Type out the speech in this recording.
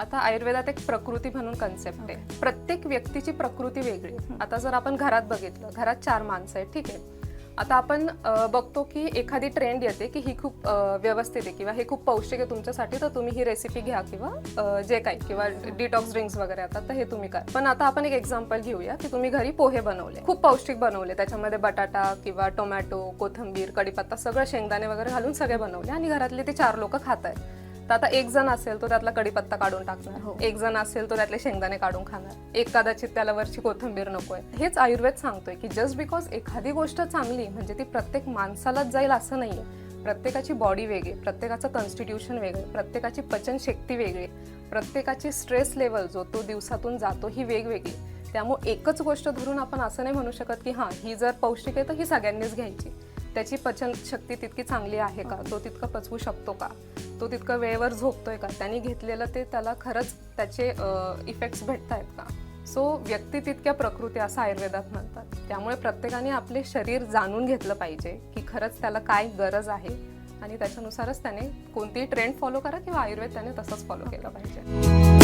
आता आयुर्वेदात एक प्रकृती म्हणून कन्सेप्ट आहे. प्रत्येक व्यक्तीची प्रकृती वेगळी. आता जर आपण घरात बघितलं, घरात 4 माणसं आहेत, ठीक आहे. आता आपण बघतो की एखादी ट्रेंड येते की ही खूप व्यवस्थित आहे किंवा हे खूप पौष्टिक आहे तुमच्यासाठी, तर तुम्ही ही रेसिपी घ्या किंवा जे काही किंवा डिटॉक्स ड्रिंक्स वगैरे येतात तर हे तुम्ही करा. पण आता आपण एक एक्झाम्पल घेऊया की तुम्ही घरी पोहे बनवले, खूप पौष्टिक बनवले, त्याच्यामध्ये बटाटा किंवा टोमॅटो, कोथिंबीर, कढीपत्ता सगळं शेंगदाणे वगैरे घालून सगळे बनवले आणि घरातले ते 4 लोक खात आहेत. तर आता एक जण असेल तो त्यातला कढीपत्ता काढून टाकणार, एक जण असेल तो त्यातले शेंगदाणे काढून खाणार, एक कदाचित त्याला वरची कोथिंबीर नकोय. हेच आयुर्वेद सांगतोय की जस्ट बिकॉज एखादी गोष्ट चांगली म्हणजे ती प्रत्येक माणसालाच जाईल असं नाहीये. प्रत्येकाची बॉडी वेगळी, प्रत्येकाचं कॉन्स्टिट्यूशन वेगळं, प्रत्येकाची पचनशक्ती वेगळी, प्रत्येकाची स्ट्रेस लेवल जो तो दिवसातून जातो ही वेगवेगळी. त्यामुळे एकच गोष्ट धरून आपण असं नाही म्हणू शकत की हां ही जर पौष्टिक आहे तर ही सगळ्यांनीच घ्यायची. त्याची पचनशक्ती तितकी चांगली आहे का, तो तितका पचवू शकतो का, तो तितका वेळेवर झोपतोय का, त्यांनी घेतलेलं ते त्याला खरंच त्याचे इफेक्ट्स भेटत आहेत का. सो व्यक्ती तितक्या प्रकृती असं आयुर्वेदात म्हणतात. त्यामुळे प्रत्येकाने आपले शरीर जाणून घेतलं पाहिजे की खरंच त्याला काय गरज आहे आणि त्याच्यानुसारच त्याने कोणतीही ट्रेंड फॉलो करा किंवा आयुर्वेद त्याने तसंच फॉलो केलं पाहिजे.